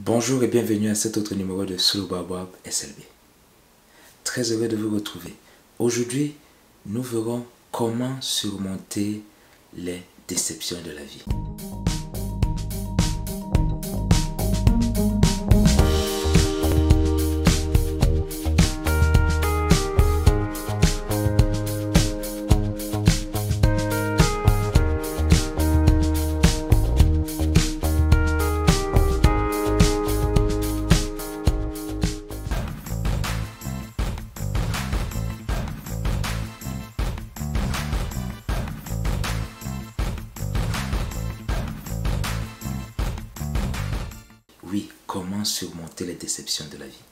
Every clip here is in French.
Bonjour et bienvenue à cet autre numéro de Solo Baobab SLB. Très heureux de vous retrouver. Aujourd'hui, nous verrons comment surmonter les déceptions de la vie. Oui, comment surmonter les déceptions de la vie?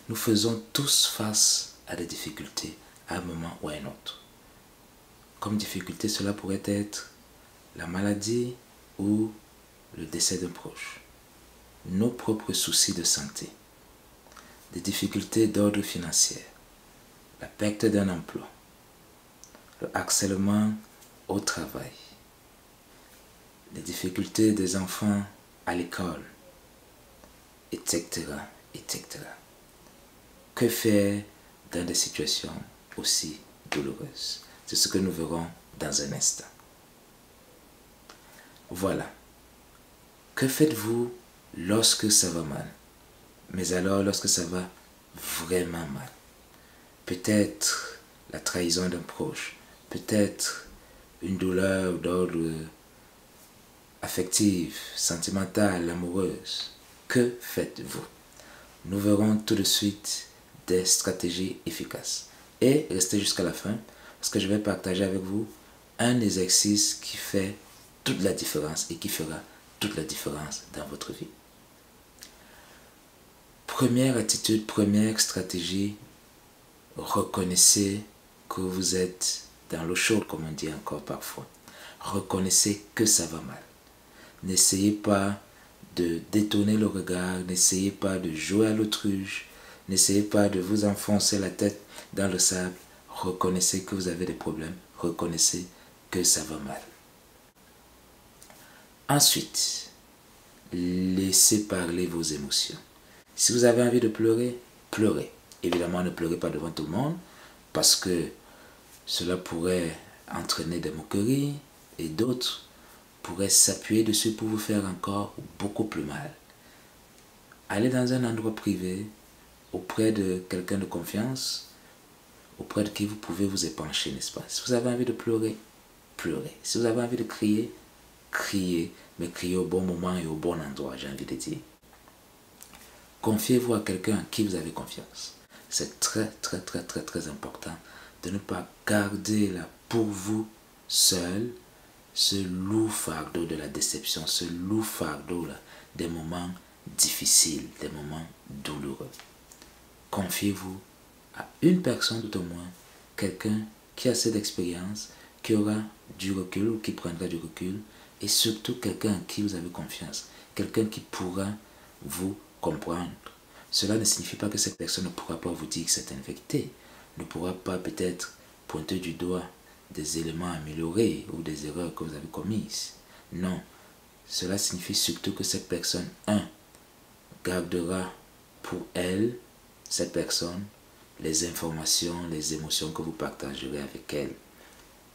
Nous faisons tous face à des difficultés à un moment ou à un autre. Comme difficulté, cela pourrait être la maladie ou le décès d'un proche, nos propres soucis de santé, des difficultés d'ordre financier, la perte d'un emploi, le harcèlement au travail, les difficultés des enfants à l'école, etc., etc. Que faire dans des situations aussi douloureuses? C'est ce que nous verrons dans un instant. Voilà. Que faites-vous lorsque ça va mal? Mais alors lorsque ça va vraiment mal? Peut-être la trahison d'un proche, peut-être une douleur d'ordre affective, sentimentale, amoureuse. Que faites-vous? Nous verrons tout de suite des stratégies efficaces. Et restez jusqu'à la fin parce que je vais partager avec vous un exercice qui fait toute la différence et qui fera toute la différence dans votre vie. Première attitude, première stratégie, reconnaissez que vous êtes dans l'eau chaude, comme on dit encore parfois. Reconnaissez que ça va mal. N'essayez pas de détourner le regard, n'essayez pas de jouer à l'autruche, n'essayez pas de vous enfoncer la tête dans le sable. Reconnaissez que vous avez des problèmes, reconnaissez que ça va mal. Ensuite, laissez parler vos émotions. Si vous avez envie de pleurer, pleurez. Évidemment, ne pleurez pas devant tout le monde parce que cela pourrait entraîner des moqueries et d'autres pourrait s'appuyer dessus pour vous faire encore beaucoup plus mal. Allez dans un endroit privé, auprès de quelqu'un de confiance, auprès de qui vous pouvez vous épancher, n'est-ce pas? Si vous avez envie de pleurer, pleurez. Si vous avez envie de crier, criez, mais criez au bon moment et au bon endroit, j'ai envie de dire. Confiez-vous à quelqu'un à qui vous avez confiance. C'est très important de ne pas garder là pour vous seul ce lourd fardeau de la déception, ce lourd fardeau là, des moments difficiles, des moments douloureux. Confiez-vous à une personne tout au moins, quelqu'un qui a assez d'expérience, qui aura du recul ou qui prendra du recul, et surtout quelqu'un à qui vous avez confiance, quelqu'un qui pourra vous comprendre. Cela ne signifie pas que cette personne ne pourra pas vous dire que c'est une vérité, ne pourra pas peut-être pointer du doigt des éléments améliorés ou des erreurs que vous avez commises. Non, cela signifie surtout que cette personne, gardera pour elle, cette personne, les informations, les émotions que vous partagerez avec elle.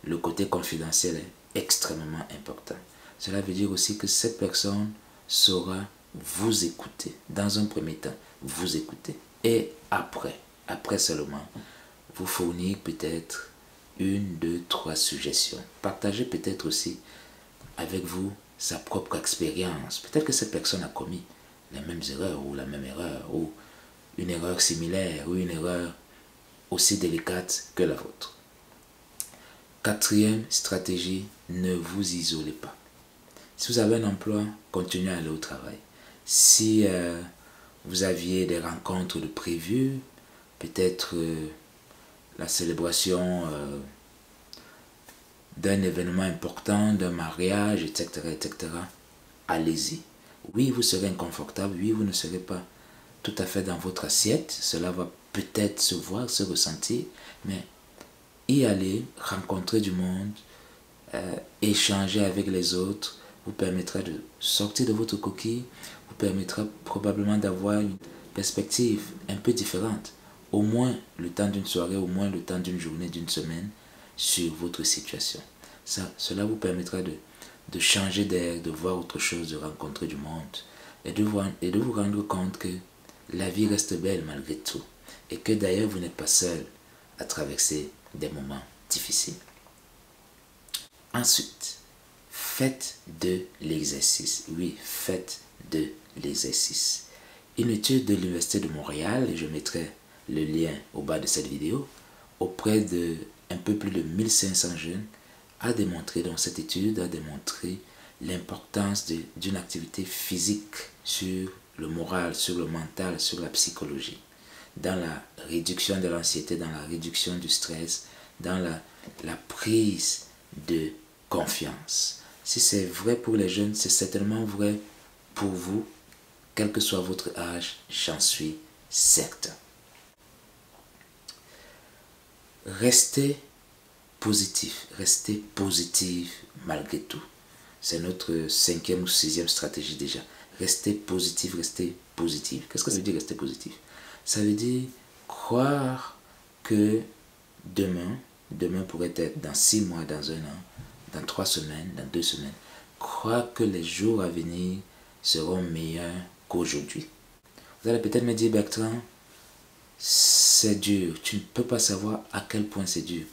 Le côté confidentiel est extrêmement important. Cela veut dire aussi que cette personne saura vous écouter. Dans un premier temps, vous écouter. Et après seulement, vous fournir peut-être 1, 2, 3 suggestions. Partagez peut-être aussi avec vous sa propre expérience. Peut-être que cette personne a commis les mêmes erreurs ou la même erreur ou une erreur similaire ou une erreur aussi délicate que la vôtre. Quatrième stratégie, ne vous isolez pas. Si vous avez un emploi, continuez à aller au travail. Si vous aviez des rencontres de prévues, peut-être la célébration d'un événement important, d'un mariage, etc., etc., allez-y. Oui, vous serez inconfortable, oui, vous ne serez pas tout à fait dans votre assiette, cela va peut-être se voir, se ressentir, mais y aller, rencontrer du monde, échanger avec les autres, vous permettra de sortir de votre coquille, vous permettra probablement d'avoir une perspective un peu différente, au moins le temps d'une soirée, au moins le temps d'une journée, d'une semaine, sur votre situation. Cela vous permettra de changer d'air, de voir autre chose, de rencontrer du monde et de vous rendre compte que la vie reste belle malgré tout et que d'ailleurs vous n'êtes pas seul à traverser des moments difficiles. Ensuite, faites de l'exercice. Oui, faites de l'exercice. Une étude de l'Université de Montréal, et je mettrai le lien au bas de cette vidéo, auprès de un peu plus de 1500 jeunes, a démontré, dans cette étude, a démontré l'importance d'une activité physique sur le moral, sur le mental, sur la psychologie, dans la réduction de l'anxiété, dans la réduction du stress, dans la prise de confiance. Si c'est vrai pour les jeunes, c'est certainement vrai pour vous, quel que soit votre âge, j'en suis certain. Restez positif malgré tout. C'est notre 5e ou 6e stratégie déjà. Restez positif, restez positif. Qu'est-ce que ça veut dire rester positif? Ça veut dire croire que demain pourrait être dans 6 mois, dans 1 an, dans 3 semaines, dans 2 semaines. Croire que les jours à venir seront meilleurs qu'aujourd'hui. Vous allez peut-être me dire, Bertrand, c'est dur. Tu ne peux pas savoir à quel point c'est dur.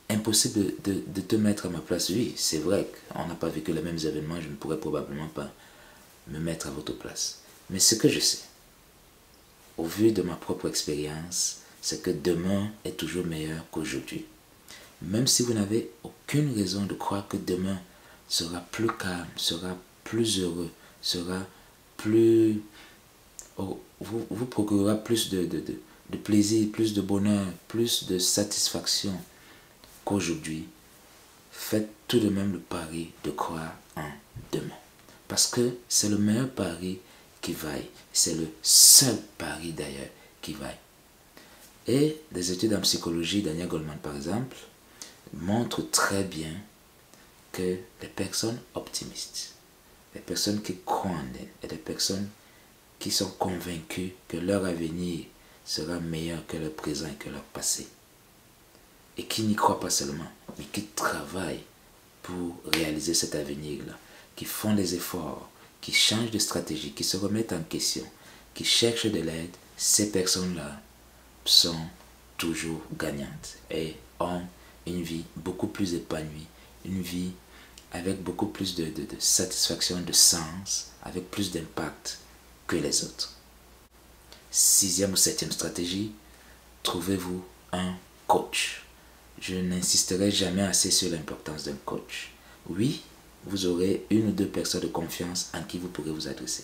Impossible de te mettre à ma place. Oui, c'est vrai qu'on n'a pas vécu les mêmes événements. Je ne pourrais probablement pas me mettre à votre place. Mais ce que je sais, au vu de ma propre expérience, c'est que demain est toujours meilleur qu'aujourd'hui. Même si vous n'avez aucune raison de croire que demain sera plus calme, sera plus heureux, sera plus... vous procurera plus de plaisir, plus de bonheur, plus de satisfaction qu'aujourd'hui, faites tout de même le pari de croire en demain. Parce que c'est le meilleur pari qui vaille. C'est le seul pari d'ailleurs qui vaille. Et des études en psychologie, Daniel Goleman par exemple, montrent très bien que les personnes optimistes, les personnes qui croient en elles et les personnes qui sont convaincus que leur avenir sera meilleur que leur présent et que leur passé, et qui n'y croient pas seulement, mais qui travaillent pour réaliser cet avenir-là, qui font des efforts, qui changent de stratégie, qui se remettent en question, qui cherchent de l'aide, ces personnes-là sont toujours gagnantes et ont une vie beaucoup plus épanouie, une vie avec beaucoup plus de satisfaction, de sens, avec plus d'impact que les autres. 6e ou 7e stratégie, trouvez-vous un coach. Je n'insisterai jamais assez sur l'importance d'un coach. Oui, vous aurez 1 ou 2 personnes de confiance en qui vous pourrez vous adresser.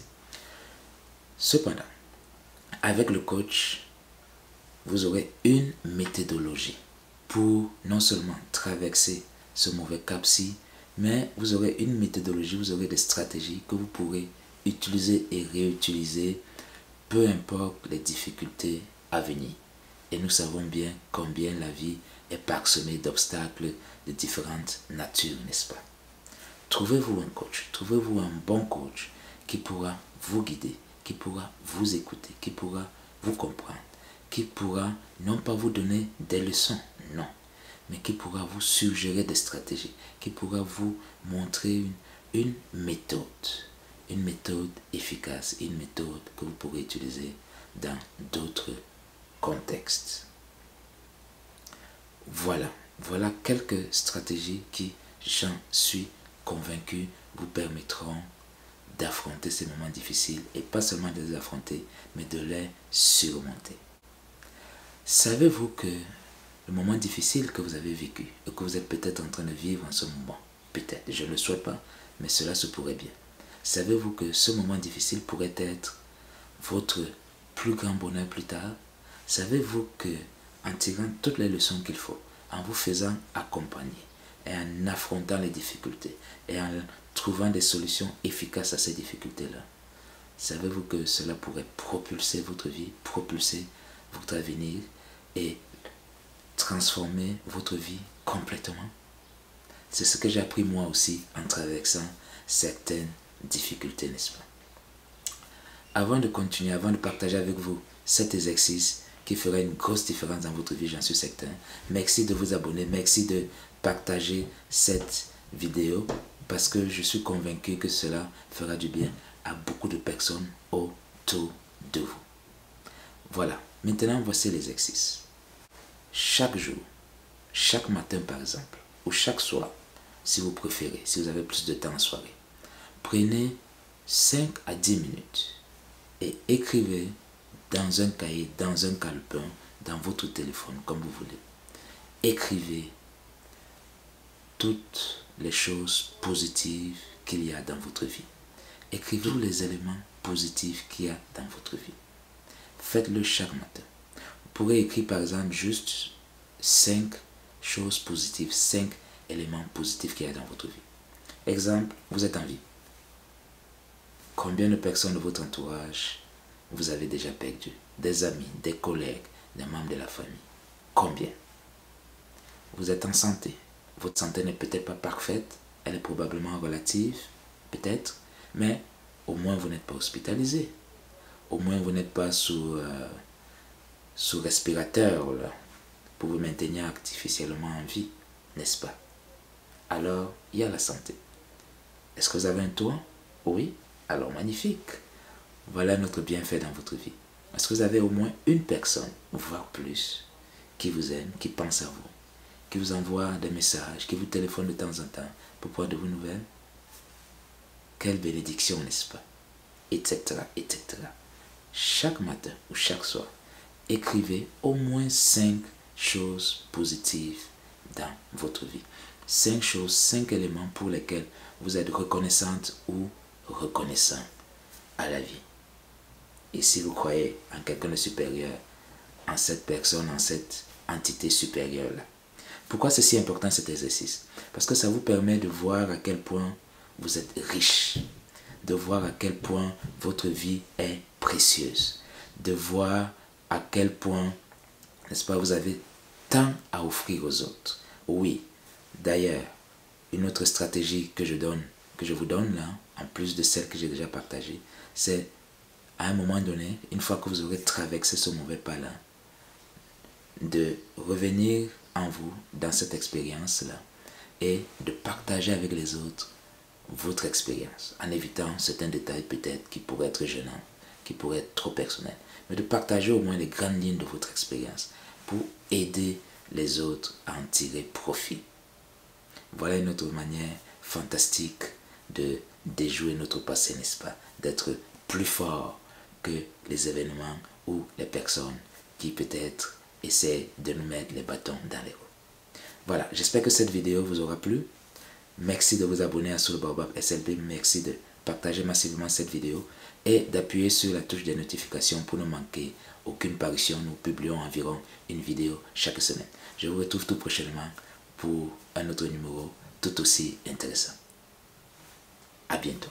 Cependant, avec le coach, vous aurez une méthodologie pour non seulement traverser ce mauvais cap-ci, mais vous aurez une méthodologie, vous aurez des stratégies que vous pourrez utiliser et réutiliser, peu importe les difficultés à venir. Et nous savons bien combien la vie est parsemée d'obstacles de différentes natures, n'est-ce pas? Trouvez-vous un coach, trouvez-vous un bon coach qui pourra vous guider, qui pourra vous écouter, qui pourra vous comprendre, qui pourra non pas vous donner des leçons, non, mais qui pourra vous suggérer des stratégies, qui pourra vous montrer une méthode efficace, une méthode que vous pourrez utiliser dans d'autres contextes. Voilà quelques stratégies qui, j'en suis convaincu, vous permettront d'affronter ces moments difficiles et pas seulement de les affronter, mais de les surmonter. Savez-vous que le moment difficile que vous avez vécu et que vous êtes peut-être en train de vivre en ce moment, peut-être, je ne le souhaite pas, mais cela se pourrait bien. Savez-vous que ce moment difficile pourrait être votre plus grand bonheur plus tard? Savez-vous que en tirant toutes les leçons qu'il faut, en vous faisant accompagner et en affrontant les difficultés et en trouvant des solutions efficaces à ces difficultés-là, savez-vous que cela pourrait propulser votre vie, propulser votre avenir et transformer votre vie complètement? C'est ce que j'ai appris moi aussi en traversant certaines difficultés, n'est-ce pas? avant de continuer, avant de partager avec vous cet exercice qui fera une grosse différence dans votre vie, j'en suis certain, merci de vous abonner, merci de partager cette vidéo parce que je suis convaincu que cela fera du bien à beaucoup de personnes autour de vous. Voilà, maintenant voici l'exercice. Chaque jour, chaque matin par exemple, ou chaque soir, si vous préférez, si vous avez plus de temps en soirée, prenez 5 à 10 minutes et écrivez dans un cahier, dans un calepin, dans votre téléphone, comme vous voulez. Écrivez toutes les choses positives qu'il y a dans votre vie. Écrivez tous les éléments positifs qu'il y a dans votre vie. Faites-le chaque matin. Vous pourrez écrire par exemple juste 5 choses positives, 5 éléments positifs qu'il y a dans votre vie. Exemple, vous êtes en vie. Combien de personnes de votre entourage vous avez déjà perdu? Des amis, des collègues, des membres de la famille. Combien? Vous êtes en santé. Votre santé n'est peut-être pas parfaite, elle est probablement relative, peut-être, mais au moins vous n'êtes pas hospitalisé. Au moins vous n'êtes pas sous respirateur là, pour vous maintenir artificiellement en vie, n'est-ce pas? Alors, il y a la santé. Est-ce que vous avez un toit? Oui. Alors, magnifique. Voilà notre bienfait dans votre vie. Est-ce que vous avez au moins une personne, voire plus, qui vous aime, qui pense à vous, qui vous envoie des messages, qui vous téléphone de temps en temps pour prendre de vos nouvelles? Quelle bénédiction, n'est-ce pas? Etc., etc. Chaque matin ou chaque soir, écrivez au moins 5 choses positives dans votre vie. 5 choses, 5 éléments pour lesquels vous êtes reconnaissante ou reconnaissant à la vie. Et si vous croyez en quelqu'un de supérieur, en cette personne, en cette entité supérieure-là. Pourquoi c'est si important cet exercice? Parce que ça vous permet de voir à quel point vous êtes riche, de voir à quel point votre vie est précieuse, de voir à quel point, n'est-ce pas, vous avez tant à offrir aux autres. Oui, d'ailleurs, une autre stratégie que je vous donne là, en plus de celle que j'ai déjà partagée, c'est à un moment donné, une fois que vous aurez traversé ce mauvais pas-là, de revenir en vous dans cette expérience-là et de partager avec les autres votre expérience, en évitant certains détails peut-être qui pourraient être gênants, qui pourraient être trop personnels, mais de partager au moins les grandes lignes de votre expérience pour aider les autres à en tirer profit. Voilà une autre manière fantastique de déjouer notre passé, n'est-ce pas? D'être plus fort que les événements ou les personnes qui peut-être essaient de nous mettre les bâtons dans les roues. Voilà, j'espère que cette vidéo vous aura plu. Merci de vous abonner à Soul Baobab SLB. Merci de partager massivement cette vidéo et d'appuyer sur la touche des notifications pour ne manquer aucune parution. Nous publions environ une vidéo chaque semaine. Je vous retrouve tout prochainement pour un autre numéro tout aussi intéressant. À bientôt.